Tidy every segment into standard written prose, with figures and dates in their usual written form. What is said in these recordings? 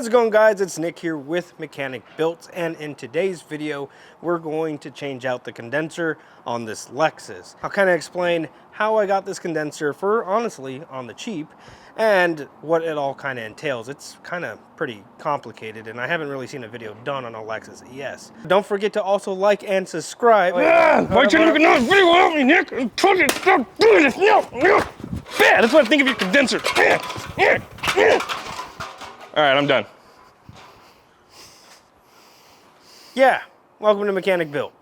How's it going, guys? It's Nick here with Mechanicbuilt, and in today's video we're going to change out the condenser on this Lexus. I'll kind of explain how I got this condenser for, honestly, on the cheap, and what it all kind of entails. It's kind of pretty complicated, and I haven't really seen a video done on a Lexus ES. Don't forget to also like and subscribe. Why don't you look at another video without me, Nick? I told you to stop doing this. No. Yeah, that's what I think of your condenser. All right, I'm done. Yeah, welcome to Mechanicbuilt.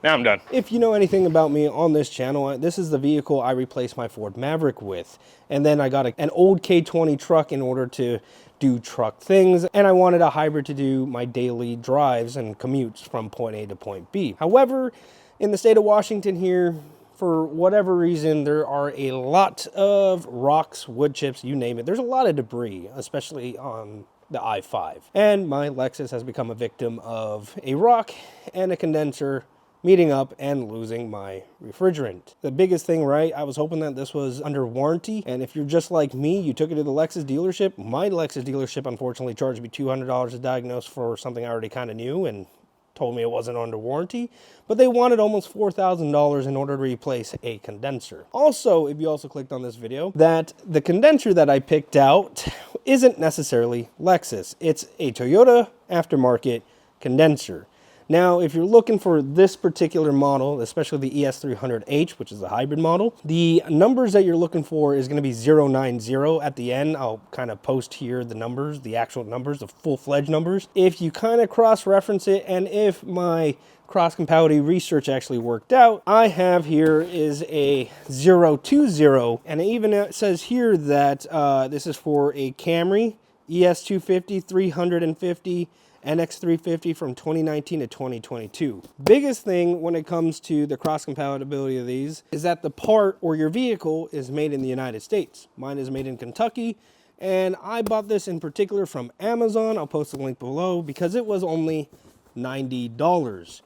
Now I'm done. If you know anything about me on this channel, this is the vehicle I replaced my Ford Maverick with. And then I got an old K20 truck in order to do truck things, and I wanted a hybrid to do my daily drives and commutes from point A to point B. However, in the state of Washington here, for whatever reason, there are a lot of rocks, wood chips, you name it. There's a lot of debris, especially on the I-5. And my Lexus has become a victim of a rock and a condenser meeting up and losing my refrigerant. The biggest thing, right, I was hoping that this was under warranty, and if you're just like me, you took it to the Lexus dealership. My Lexus dealership unfortunately charged me $200 to diagnose for something I already kind of knew and told me it wasn't under warranty, but they wanted almost $4,000 in order to replace a condenser. Also, if you also clicked on this video, that the condenser that I picked out isn't necessarily Lexus. It's a Toyota aftermarket condenser. Now, if you're looking for this particular model, especially the ES300h, which is a hybrid model, the numbers that you're looking for is going to be 090 at the end. I'll kind of post here the numbers, the actual numbers, the full-fledged numbers. If you kind of cross-reference it, and if my cross-compatibility research actually worked out, I have here is a 020, and it even says here that this is for a Camry ES250, 350, NX350 from 2019 to 2022. Biggest thing when it comes to the cross-compatibility of these is that the part or your vehicle is made in the United States. Mine is made in Kentucky, and I bought this in particular from Amazon. I'll post a link below because it was only $90.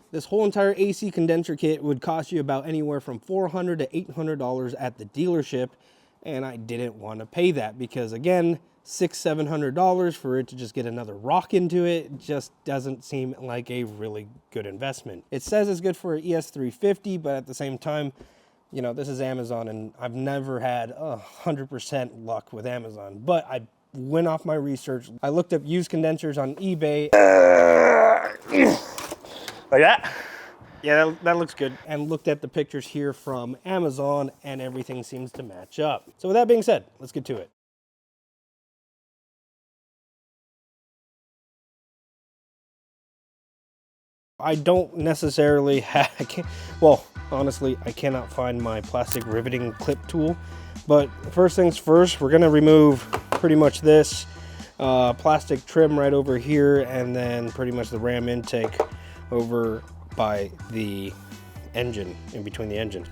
This whole entire AC condenser kit would cost you about anywhere from $400 to $800 at the dealership, and I didn't want to pay that because, again, $600-700 for it to just get another rock into it just doesn't seem like a really good investment. It says it's good for an ES350, but at the same time, you know, this is Amazon, and I've never had 100% luck with Amazon. But I went off my research. I looked up used condensers on eBay. Like that? Yeah, that looks good. And looked at the pictures here from Amazon, and everything seems to match up. So with that being said, let's get to it. I don't necessarily have, well, honestly, I cannot find my plastic riveting clip tool. But first things first, we're going to remove pretty much this plastic trim right over here, and then pretty much the ram intake over by the engine, in between the engines.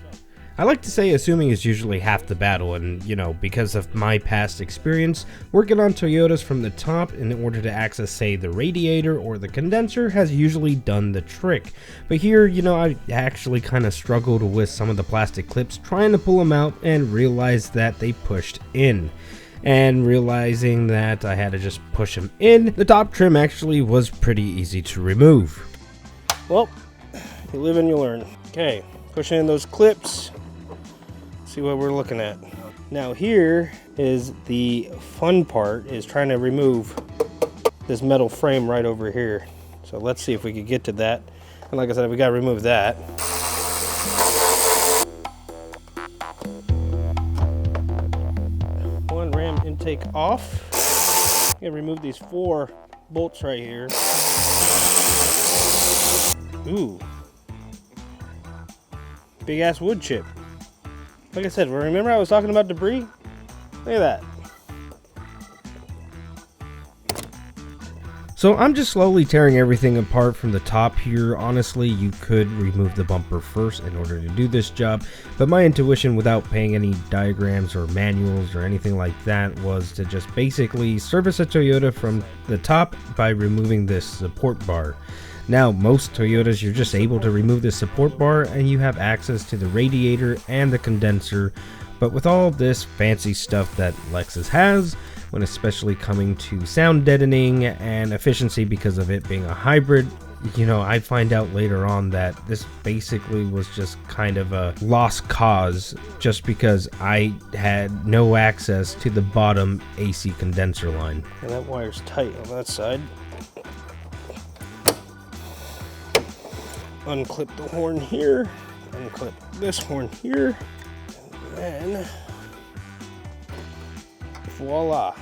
I like to say assuming is usually half the battle, and you know, because of my past experience working on Toyotas from the top in order to access, say, the radiator or the condenser has usually done the trick. But here, you know, I actually kind of struggled with some of the plastic clips trying to pull them out and realized that they pushed in. And realizing that I had to just push them in, the top trim actually was pretty easy to remove. Well, you live and you learn. Okay, push in those clips. See what we're looking at. Now here is the fun part, is trying to remove this metal frame right over here. So let's see if we could get to that. And like I said, we gotta remove that. One ram intake off. I'm gonna remove these 4 bolts right here. Ooh. Big ass wood chip. Like I said, remember I was talking about debris? Look at that. So I'm just slowly tearing everything apart from the top here. Honestly, you could remove the bumper first in order to do this job, but my intuition, without paying any diagrams or manuals or anything like that, was to just basically service a Toyota from the top by removing this support bar. Now, most Toyotas, you're just able to remove the support bar and you have access to the radiator and the condenser. But with all this fancy stuff that Lexus has, when especially coming to sound deadening and efficiency because of it being a hybrid, you know, I find out later on that this basically was just kind of a lost cause just because I had no access to the bottom AC condenser line. And that wire's tight on that side. Unclip the horn here, unclip this horn here, and then voila.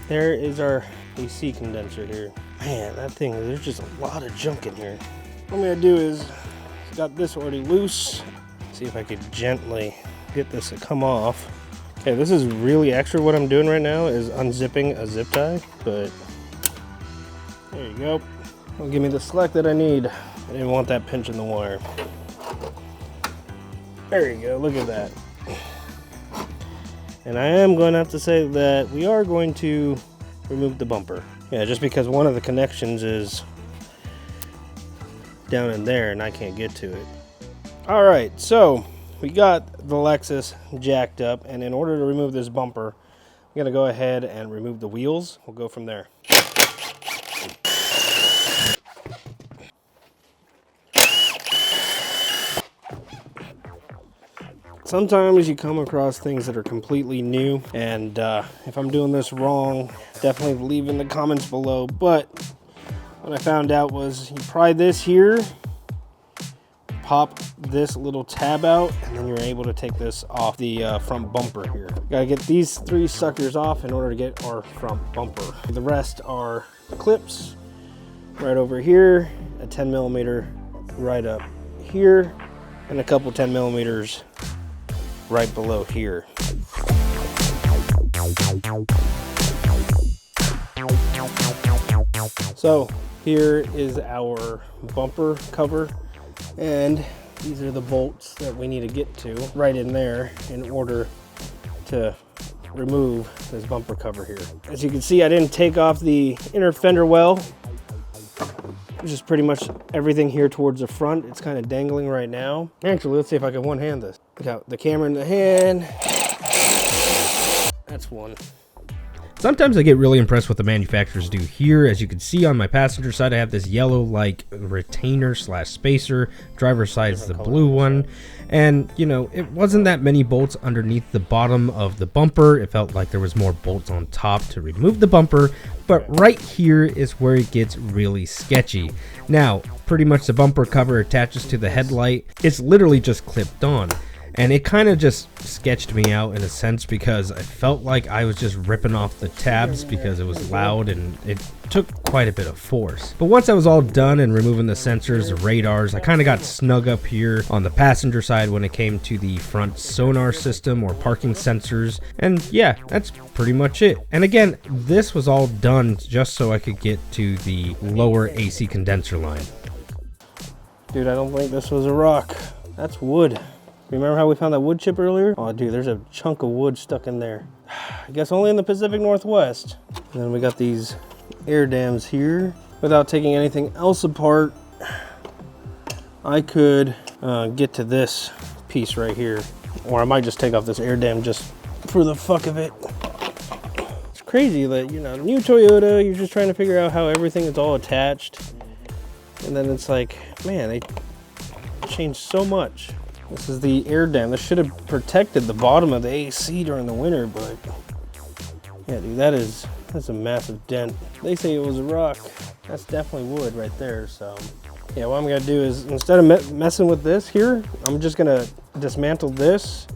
There is our AC condenser here. Man, that thing, there's just a lot of junk in here. What I'm gonna do is, got this already loose. See if I could gently get this to come off. Okay, this is really extra. What I'm doing right now is unzipping a zip tie, but there you go. It'll give me the slack that I need. I didn't want that pinch in the wire. There you go, look at that. And I am going to have to say that we are going to remove the bumper. Yeah, just because one of the connections is down in there and I can't get to it. All right, so we got the Lexus jacked up, and in order to remove this bumper, I'm gonna go ahead and remove the wheels. We'll go from there. Sometimes you come across things that are completely new, and if I'm doing this wrong, definitely leave in the comments below. But what I found out was you pry this here, pop this little tab out, and then you're able to take this off the front bumper here. Gotta get these 3 suckers off in order to get our front bumper. The rest are clips right over here, a 10mm right up here, and a couple 10mm right below here. So here is our bumper cover, and these are the bolts that we need to get to right in there in order to remove this bumper cover here. As you can see, I didn't take off the inner fender well, which is pretty much everything here towards the front. It's kind of dangling right now. Actually, let's see if I can one-hand this. Got the camera in the hand. That's one. Sometimes I get really impressed with what the manufacturers do here. As you can see on my passenger side, I have this yellow like retainer slash spacer. Driver's side is the blue one. And you know, it wasn't that many bolts underneath the bottom of the bumper. It felt like there was more bolts on top to remove the bumper. But right here is where it gets really sketchy. Now, pretty much the bumper cover attaches to the headlight. It's literally just clipped on. And it kind of just sketched me out in a sense because I felt like I was just ripping off the tabs because it was loud and it took quite a bit of force. But once I was all done and removing the sensors, the radars, I kind of got snug up here on the passenger side when it came to the front sonar system or parking sensors. And yeah, that's pretty much it. And again, this was all done just so I could get to the lower AC condenser line. Dude, I don't think this was a rock. That's wood. Remember how we found that wood chip earlier? Oh dude, there's a chunk of wood stuck in there. I guess only in the Pacific Northwest. And then we got these air dams here. Without taking anything else apart, I could get to this piece right here. Or I might just take off this air dam just for the fuck of it. It's crazy that, you know, new Toyota, you're just trying to figure out how everything is all attached. And then it's like, man, they changed so much. This is the air dam. This should have protected the bottom of the AC during the winter, but yeah, dude, that's a massive dent. They say it was a rock. That's definitely wood right there. So yeah, what I'm gonna do is instead of messing with this here, I'm just gonna dismantle this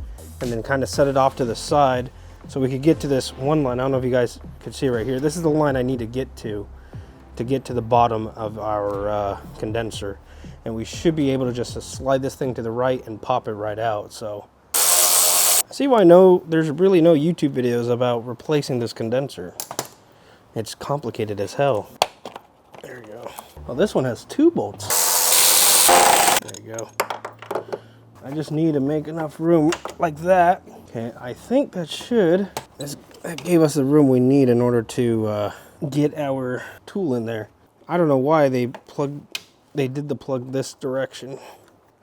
and then kind of set it off to the side so we could get to this one line. I don't know if you guys could see right here. This is the line I need to get to the bottom of our condenser. And we should be able to just slide this thing to the right and pop it right out. So see why there's really no YouTube videos about replacing this condenser. It's complicated as hell. There you go. Well, this one has 2 bolts. There you go. I just need to make enough room like that. Okay, I think that gave us the room we need in order to get our tool in there. I don't know why they plugged they did the plug this direction.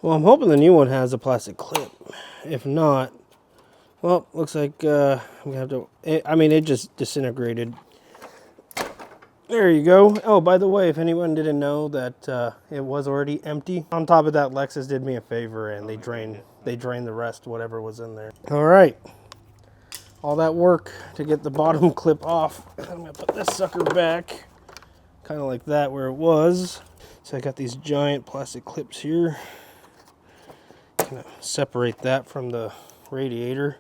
Well, I'm hoping the new one has a plastic clip. If not, well, looks like I'm gonna have to, it just disintegrated. There you go. Oh, by the way, if anyone didn't know that it was already empty, on top of that, Lexus did me a favor and they drained the rest, whatever was in there. All right. All that work to get the bottom clip off. I'm gonna put this sucker back, kind of like that where it was. So I got these giant plastic clips here. Gonna separate that from the radiator.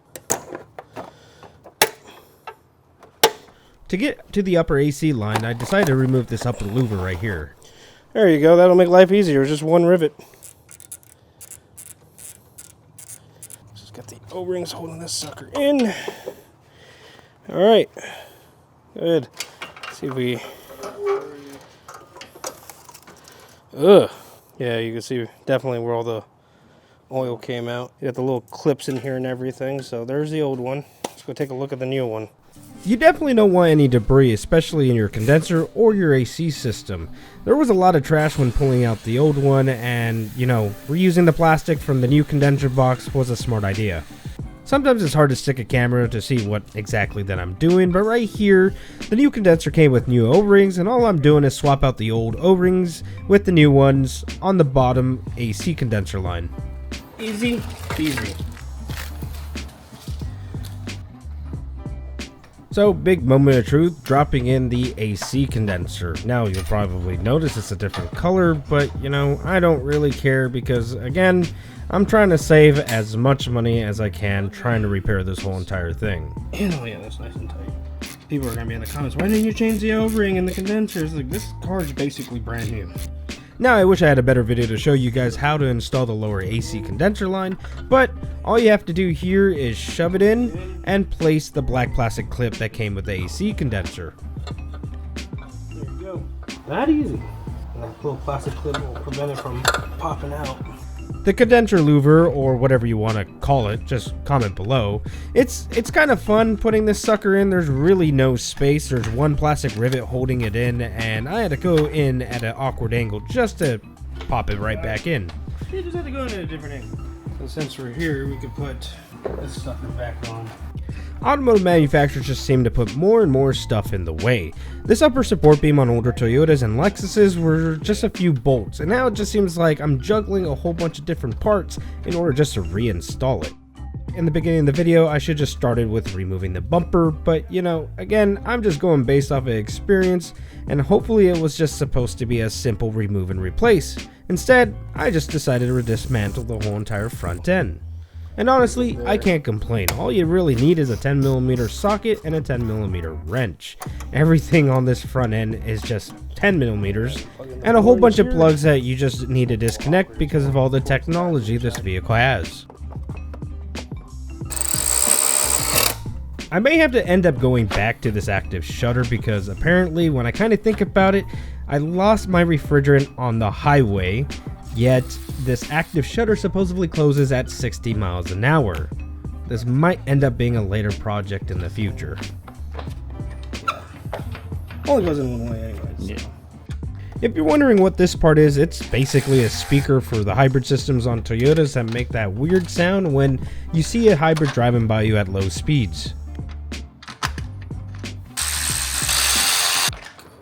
To get to the upper AC line, I decided to remove this upper louver right here. There you go, that'll make life easier, just one rivet. Just got the O-rings holding this sucker in. All right, good. Let's see if we, yeah, you can see definitely where all the oil came out. You got the little clips in here and everything, so there's the old one. Let's go take a look at the new one. You definitely don't want any debris, especially in your condenser or your AC system. There was a lot of trash when pulling out the old one, and, reusing the plastic from the new condenser box was a smart idea. Sometimes it's hard to stick a camera to see what exactly that I'm doing, but right here, the new condenser came with new O-rings, and all I'm doing is swap out the old O-rings with the new ones on the bottom AC condenser line. Easy peasy. So, big moment of truth, dropping in the AC condenser. Now, you'll probably notice it's a different color, but, I don't really care because, again, I'm trying to save as much money as I can trying to repair this whole entire thing. Oh yeah, that's nice and tight. People are going to be in the comments, why didn't you change the O-ring and the condensers? Like, this car is basically brand new. Now, I wish I had a better video to show you guys how to install the lower AC condenser line, but all you have to do here is shove it in and place the black plastic clip that came with the AC condenser. There you go. That easy. And that little plastic clip will prevent it from popping out. The condenser louver, or whatever you want to call it, just comment below. It's kind of fun putting this sucker in. There's really no space. There's one plastic rivet holding it in, and I had to go in at an awkward angle just to pop it right back in. You just had to go in at a different angle. So since we're here, we could put this sucker back on. Automotive manufacturers just seem to put more and more stuff in the way. This upper support beam on older Toyotas and Lexuses were just a few bolts, and now it just seems like I'm juggling a whole bunch of different parts in order just to reinstall it. In the beginning of the video, I should just started with removing the bumper, but again, I'm just going based off of experience, and hopefully it was just supposed to be a simple remove and replace. Instead, I just decided to dismantle the whole entire front end. And honestly, I can't complain. All you really need is a 10mm socket and a 10mm wrench. Everything on this front end is just 10mm, and a whole bunch of plugs that you just need to disconnect because of all the technology this vehicle has. I may have to end up going back to this active shutter because apparently when I kind of think about it, I lost my refrigerant on the highway. Yet, this active shutter supposedly closes at 60 miles an hour. This might end up being a later project in the future. Only goes in one way anyways. Yeah. If you're wondering what this part is, it's basically a speaker for the hybrid systems on Toyotas that make that weird sound when you see a hybrid driving by you at low speeds.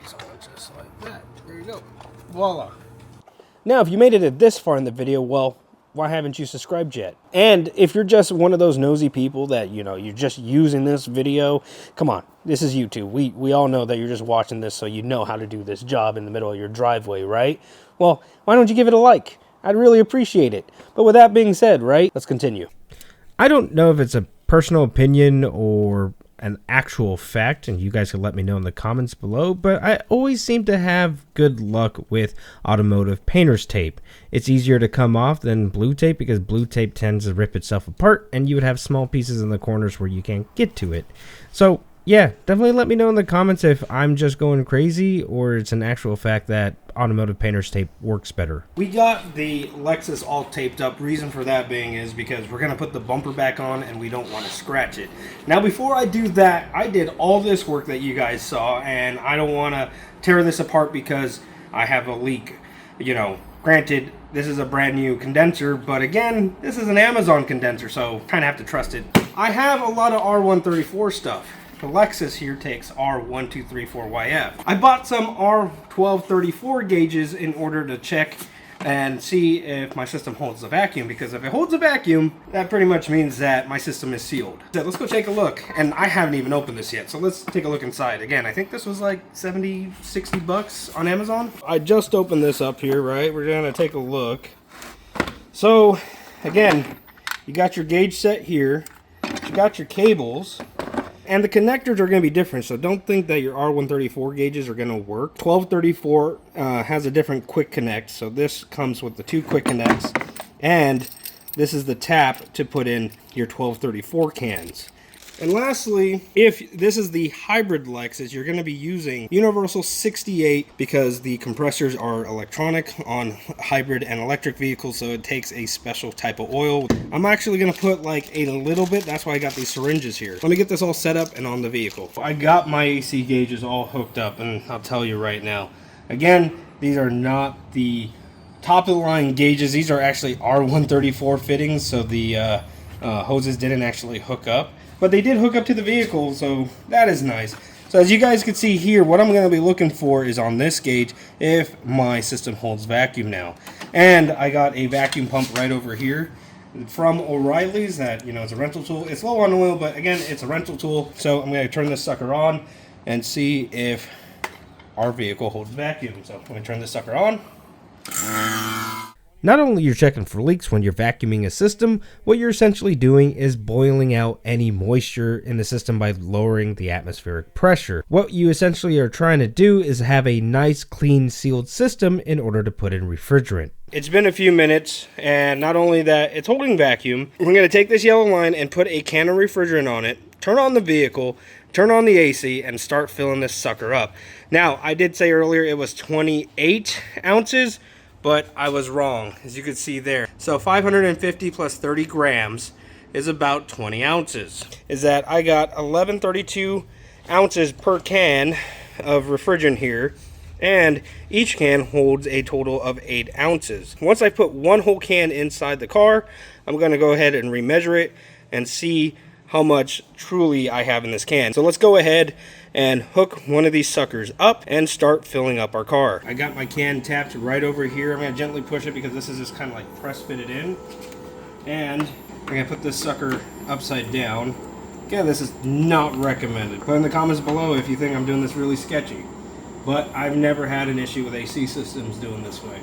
Just like that. There you go. Voila. Now, if you made it this far in the video, well, why haven't you subscribed yet? And if you're just one of those nosy people that, you're just using this video, come on, this is YouTube. We all know that you're just watching this so you know how to do this job in the middle of your driveway, right? Well, why don't you give it a like? I'd really appreciate it. But with that being said, right, let's continue. I don't know if it's a personal opinion or an actual fact, and you guys can let me know in the comments below, but I always seem to have good luck with automotive painter's tape. It's easier to come off than blue tape because blue tape tends to rip itself apart, and you would have small pieces in the corners where you can't get to it. So yeah, definitely let me know in the comments if I'm just going crazy or it's an actual fact that automotive painter's tape works better. We got the Lexus all taped up. Reason for that being is because we're going to put the bumper back on and we don't want to scratch it. Now before I do that, I did all this work that you guys saw and I don't want to tear this apart because I have a leak. You know, granted, this is a brand new condenser, but again, this is an Amazon condenser, so kind of have to trust it. I have a lot of R134 stuff. The Lexus here takes R1234YF. I bought some R1234 gauges in order to check and see if my system holds the vacuum, because if it holds a vacuum, that pretty much means that my system is sealed. So let's go take a look. And I haven't even opened this yet, so let's take a look inside. Again, I think this was like 70, 60 bucks on Amazon. I just opened this up here, right? We're gonna take a look. So again, you got your gauge set here, you got your cables, and the connectors are going to be different, so don't think that your R134 gauges are going to work. 1234 has a different quick connect, so this comes with the 2 quick connects, and this is the tap to put in your 1234 cans. And lastly, if this is the hybrid Lexus, you're going to be using Universal 68 because the compressors are electronic on hybrid and electric vehicles, so it takes a special type of oil. I'm actually going to put like a little bit, that's why I got these syringes here. Let me get this all set up and on the vehicle. I got my AC gauges all hooked up, and I'll tell you right now, again, these are not the top of the line gauges. These are actually R134 fittings, so the hoses didn't actually hook up. But they did hook up to the vehicle, so that is nice. So as you guys can see here, what I'm going to be looking for is on this gauge if my system holds vacuum now. And I got a vacuum pump right over here from O'Reilly's that, you know, it's a rental tool. It's low on oil, but again, it's a rental tool. So I'm going to turn this sucker on and see if our vehicle holds vacuum. So I'm going to turn this sucker on. Not only you're checking for leaks when you're vacuuming a system, what you're essentially doing is boiling out any moisture in the system by lowering the atmospheric pressure. What you essentially are trying to do is have a nice, clean, sealed system in order to put in refrigerant. It's been a few minutes, and not only that, it's holding vacuum. We're going to take this yellow line and put a can of refrigerant on it, turn on the vehicle, turn on the AC, and start filling this sucker up. Now, I did say earlier it was 28 ounces, but I was wrong, as you can see there. So 550 plus 30 grams is about 20 ounces. Is that I got 1132 ounces per can of refrigerant here, and each can holds a total of 8 ounces. Once I put one whole can inside the car, I'm gonna go ahead and remeasure it and see how much truly I have in this can. So let's go ahead and hook one of these suckers up and start filling up our car. I got my can tapped right over here. I'm gonna gently push it because this is just kind of like press fitted in. And I'm gonna put this sucker upside down. Again, this is not recommended. Put in the comments below if you think I'm doing this really sketchy. But I've never had an issue with AC systems doing this way.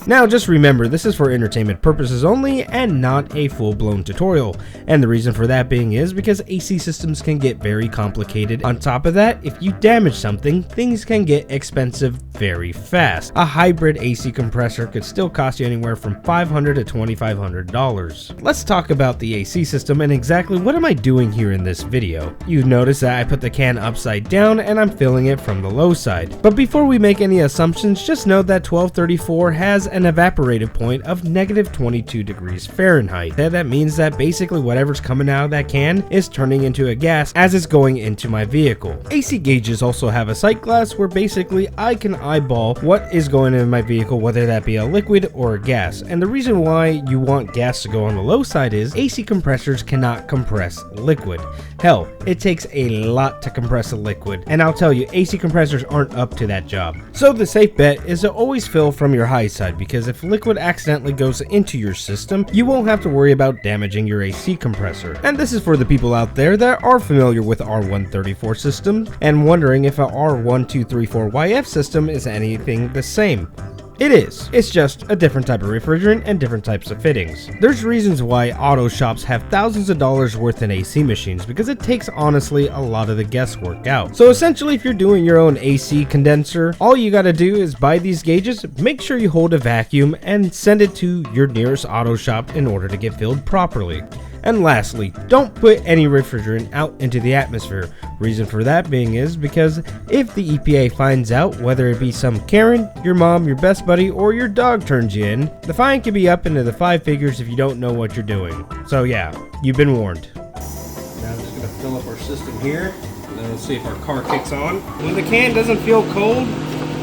Now just remember, this is for entertainment purposes only and not a full-blown tutorial, and the reason for that being is because AC systems can get very complicated. On top of that, if you damage something, things can get expensive very fast. A hybrid AC compressor could still cost you anywhere from $500 to $2,500. Let's talk about the AC system and exactly what am I doing here in this video. You've noticed that I put the can upside down and I'm filling it from the low side. But before we make any assumptions, just know that 1234 has an evaporative point of negative 22 degrees Fahrenheit. That means that basically whatever's coming out of that can is turning into a gas as it's going into my vehicle. AC gauges also have a sight glass where basically I can eyeball what is going in my vehicle, whether that be a liquid or a gas. And the reason why you want gas to go on the low side is AC compressors cannot compress liquid. Hell, it takes a lot to compress a liquid, and I'll tell you, AC compressors aren't up to that job. So the safe bet is to always fill from your high side, because if liquid accidentally goes into your system, you won't have to worry about damaging your AC compressor. And this is for the people out there that are familiar with R134 systems and wondering if a R1234YF system is anything the same. It is. It's just a different type of refrigerant and different types of fittings. There's reasons why auto shops have thousands of dollars worth in AC machines, because it takes honestly a lot of the guesswork out. So essentially, if you're doing your own AC condenser, all you gotta do is buy these gauges, make sure you hold a vacuum, and send it to your nearest auto shop in order to get filled properly. And lastly, don't put any refrigerant out into the atmosphere. Reason for that being is because if the EPA finds out, whether it be some Karen, your mom, your best buddy, or your dog turns you in, the fine can be up into the 5 figures if you don't know what you're doing. So yeah, you've been warned. Now I'm just gonna fill up our system here, and then we'll see if our car kicks on. When the can doesn't feel cold,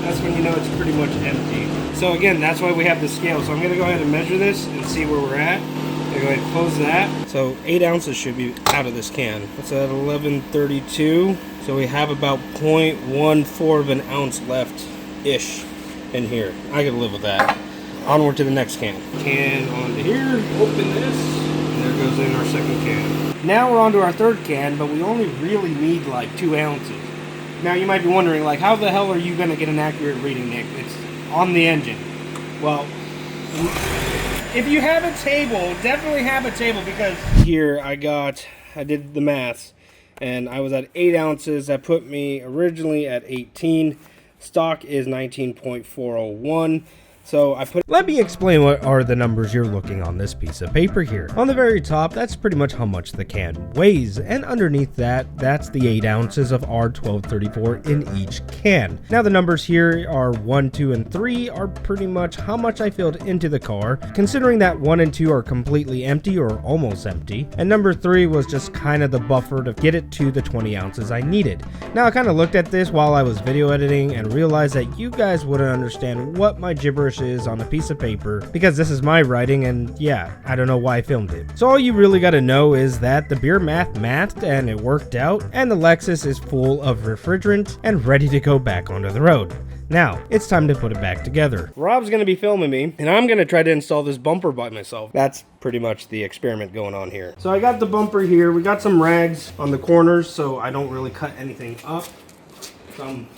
that's when you know it's pretty much empty. So again, that's why we have the scale. So I'm gonna go ahead and measure this and see where we're at. I'm gonna go ahead and close that. So 8 ounces should be out of this can. It's at 1132. So we have about 0.14 of an ounce left-ish in here. I could live with that. Onward to the next can. Can onto here, open this, and there goes in our second can. Now we're on to our third can, but we only really need like 2 ounces. Now you might be wondering, like, how the hell are you gonna get an accurate reading, Nick? It's on the engine. Well, if you have a table, definitely have a table, because here I did the maths, and I was at 8 ounces. That put me originally at 18. Stock is 19.401. So I put... Let me explain what are the numbers you're looking on this piece of paper here. On the very top, that's pretty much how much the can weighs, and underneath that, that's the 8 ounces of R1234 in each can. Now the numbers here are 1, 2, and 3 are pretty much how much I filled into the car, considering that 1 and 2 are completely empty or almost empty, and number 3 was just kind of the buffer to get it to the 20 ounces I needed. Now I kind of looked at this while I was video editing and realized that you guys wouldn't understand what my gibberish is on a piece of paper, because this is my writing, and yeah, I don't know why I filmed it. So all you really got to know is that the beer mathed and it worked out, and the Lexus is full of refrigerant and ready to go back onto the road. Now, it's time to put it back together. Rob's going to be filming me, and I'm going to try to install this bumper by myself. That's pretty much the experiment going on here. So I got the bumper here. We got some rags on the corners, so I don't really cut anything up.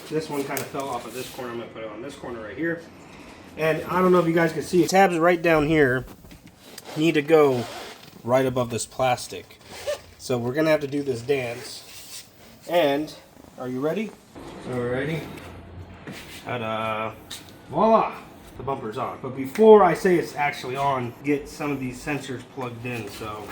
This one kind of fell off of this corner. I'm going to put it on this corner right here. And I don't know if you guys can see it. Tabs right down here need to go right above this plastic. So we're going to have to do this dance. And, are you ready? So we're ready. Ta-da. Voila! The bumper's on. But before I say it's actually on, get some of these sensors plugged in, so...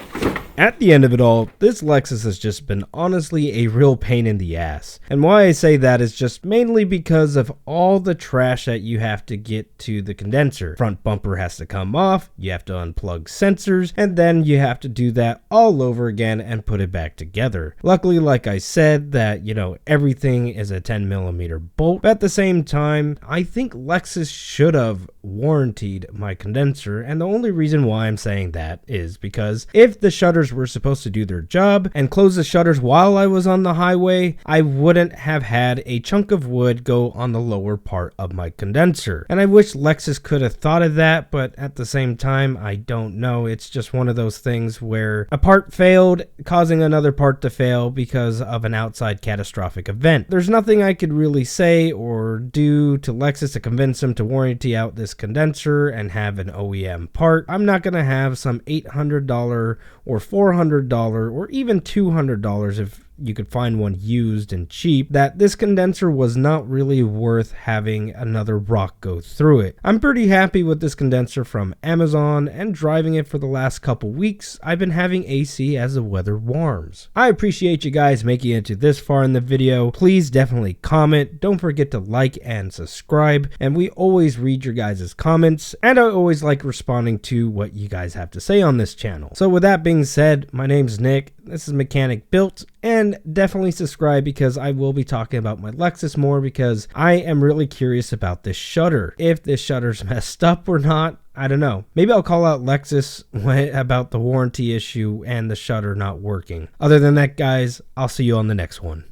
At the end of it all, this Lexus has just been honestly a real pain in the ass. And why I say that is just mainly because of all the trash that you have to get to the condenser. Front bumper has to come off, you have to unplug sensors, and then you have to do that all over again and put it back together. Luckily, like I said, that, you know, everything is a 10mm bolt. But at the same time, I think Lexus should have warranted my condenser, and the only reason why I'm saying that is because if the shutters were supposed to do their job and close the shutters while I was on the highway, I wouldn't have had a chunk of wood go on the lower part of my condenser. And I wish Lexus could have thought of that, but at the same time, I don't know. It's just one of those things where a part failed, causing another part to fail because of an outside catastrophic event. There's nothing I could really say or do to Lexus to convince them to warranty out this condenser and have an OEM part. I'm not going to have some $800 or $400 or even $200 if you could find one used and cheap, that this condenser was not really worth having another rock go through it. I'm pretty happy with this condenser from Amazon, and driving it for the last couple weeks, I've been having AC as the weather warms. I appreciate you guys making it to this far in the video. Please definitely comment, don't forget to like and subscribe, and we always read your guys' comments, and I always like responding to what you guys have to say on this channel. So with that being said, my name's Nick, this is Mechanicbuilt, and definitely subscribe because I will be talking about my Lexus more, because I am really curious about this shutter. If this shutter's messed up or not, I don't know. Maybe I'll call out Lexus about the warranty issue and the shutter not working. Other than that, guys, I'll see you on the next one.